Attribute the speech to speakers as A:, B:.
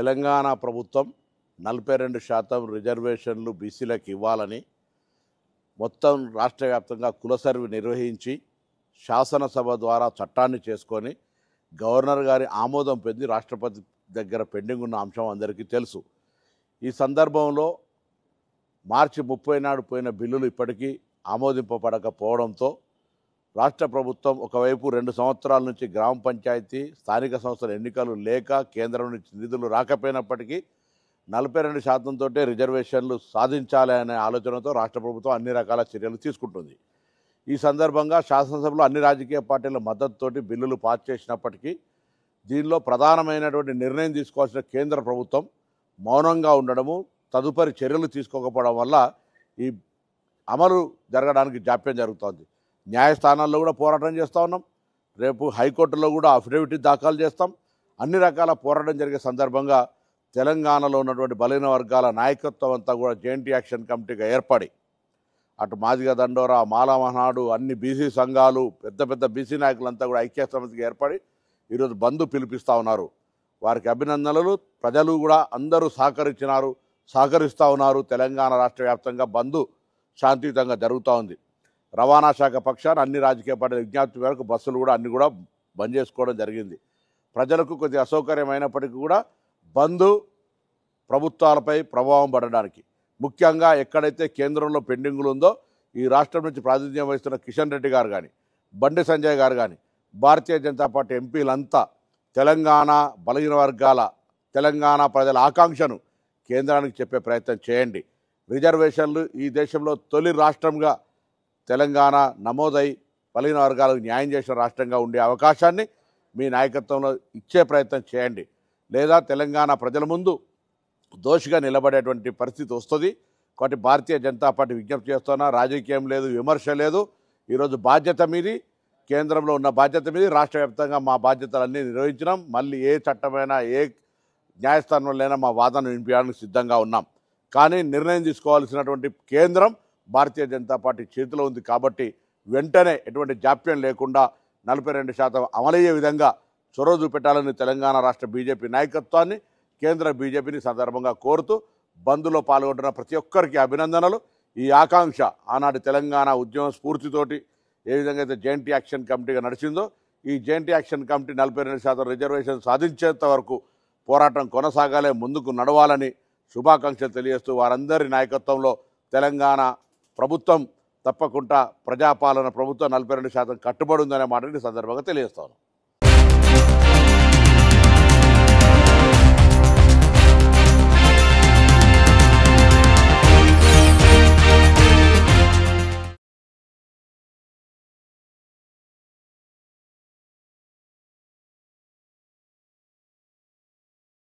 A: తెలంగాణ ప్రభుత్వం 42% రిజర్వేషన్లు బీసీలకు ఇవ్వాలని మొత్తం రాష్ట్ర వ్యాప్తంగా కుల సర్వే నిర్వహించి శాసనసభ ద్వారా చట్టాన్ని చేసుకొని గవర్నర్ గారి ఆమోదం పొంది రాష్ట్రపతి దగ్గర పెండింగ్ ఉన్న అంశం అందరికీ తెలుసు. ఈ సందర్భంలో మార్చి 30 నాడు పోయిన బిల్లులు ఇప్పటికీ ఆమోదింపబడకపోవడంతో రాష్ట్ర ప్రభుత్వం ఒకవైపు 2 సంవత్సరాల నుంచి గ్రామ పంచాయతీ స్థానిక సంస్థల ఎన్నికలు లేక కేంద్రం నుంచి నిధులు రాకపోయినప్పటికీ 42% తోటే రిజర్వేషన్లు సాధించాలి అనే ఆలోచనతో రాష్ట్ర ప్రభుత్వం అన్ని రకాల చర్యలు తీసుకుంటుంది. ఈ సందర్భంగా శాసనసభలో అన్ని రాజకీయ పార్టీల మద్దతుతోటి బిల్లులు పాస్ చేసినప్పటికీ దీనిలో ప్రధానమైనటువంటి నిర్ణయం తీసుకోవాల్సిన కేంద్ర ప్రభుత్వం మౌనంగా ఉండడము, తదుపరి చర్యలు తీసుకోకపోవడం వల్ల ఈ అమలు జరగడానికి జాప్యం జరుగుతోంది. న్యాయస్థానాల్లో కూడా పోరాటం చేస్తూ ఉన్నాం. రేపు హైకోర్టులో కూడా అఫిడవిట్ దాఖలు చేస్తాం. అన్ని రకాల పోరాటం జరిగే సందర్భంగా తెలంగాణలో ఉన్నటువంటి బలహీన వర్గాల నాయకత్వం అంతా కూడా జాయింట్ యాక్షన్ కమిటీగా ఏర్పడి అటు మాదిగ దండోరా, మాలా మహానాడు, అన్ని బీసీ సంఘాలు, పెద్ద పెద్ద బీసీ నాయకులంతా కూడా ఐక్య సమితిగా ఏర్పడి ఈరోజు బంద్ పిలిపిస్తూ ఉన్నారు. వారికి అభినందనలు. ప్రజలు కూడా అందరూ సహకరిస్తూ ఉన్నారు. తెలంగాణ రాష్ట్ర వ్యాప్తంగా బంద్ శాంతియుతంగా జరుగుతూ ఉంది. రవాణా శాఖ పక్షాన అన్ని రాజకీయ పార్టీల విజ్ఞప్తి మేరకు బస్సులు కూడా అన్ని కూడా బంద్ చేసుకోవడం జరిగింది. ప్రజలకు కొద్దిగా అసౌకర్యమైనప్పటికీ కూడా బంద్ ప్రభుత్వాలపై ప్రభావం పడడానికి, ముఖ్యంగా ఎక్కడైతే కేంద్రంలో పెండింగులు ఉందో ఈ రాష్ట్రం నుంచి ప్రాతినిధ్యం వహిస్తున్న కిషన్ రెడ్డి గారు కానీ, బండి సంజయ్ గారు కానీ, భారతీయ జనతా పార్టీ ఎంపీలంతా తెలంగాణ బలహీన వర్గాల, తెలంగాణ ప్రజల ఆకాంక్షను కేంద్రానికి చెప్పే ప్రయత్నం చేయండి. రిజర్వేషన్లు ఈ దేశంలో తొలి రాష్ట్రంగా తెలంగాణ నమోదై బలహీన వర్గాలకు న్యాయం చేసిన రాష్ట్రంగా ఉండే అవకాశాన్ని మీ నాయకత్వంలో ఇచ్చే ప్రయత్నం చేయండి. లేదా తెలంగాణ ప్రజల ముందు దోషిగా నిలబడేటువంటి పరిస్థితి వస్తుంది. కాబట్టి భారతీయ జనతా పార్టీ విజ్ఞప్తి చేస్తున్నా, రాజకీయం లేదు, విమర్శ లేదు. ఈరోజు బాధ్యత మీది, కేంద్రంలో ఉన్న బాధ్యత మీది. రాష్ట్ర వ్యాప్తంగా మా బాధ్యతలన్నీ నిర్వహించినాం. మళ్ళీ ఏ చట్టమైనా ఏ న్యాయస్థానంలోనైనా మా వాదన వినిపించడానికి సిద్ధంగా ఉన్నాం. కానీ నిర్ణయం తీసుకోవాల్సినటువంటి కేంద్రం భారతీయ జనతా పార్టీ చేతిలో ఉంది. కాబట్టి వెంటనే ఎటువంటి జాప్యం లేకుండా 42% అమలయ్యే విధంగా చొరవ చూపెట్టాలని తెలంగాణ రాష్ట్ర బీజేపీ నాయకత్వాన్ని, కేంద్ర బీజేపీని సందర్భంగా కోరుతూ బంద్లో పాల్గొంటున్న ప్రతి ఒక్కరికి అభినందనలు. ఈ ఆకాంక్ష ఆనాటి తెలంగాణ ఉద్యమ స్ఫూర్తితోటి ఏ విధంగా అయితే జాయింట్ యాక్షన్ కమిటీగా నడిచిందో ఈ జాయింట్ యాక్షన్ కమిటీ 42% రిజర్వేషన్ సాధించేంత వరకు పోరాటం కొనసాగాలే, ముందుకు నడవాలని శుభాకాంక్షలు తెలియజేస్తూ వారందరి నాయకత్వంలో తెలంగాణ ప్రభుత్వం తప్పకుండా ప్రజాపాలన ప్రభుత్వం 42% కట్టుబడి ఉందనే మాటని సందర్భంగా తెలియజేస్తాను.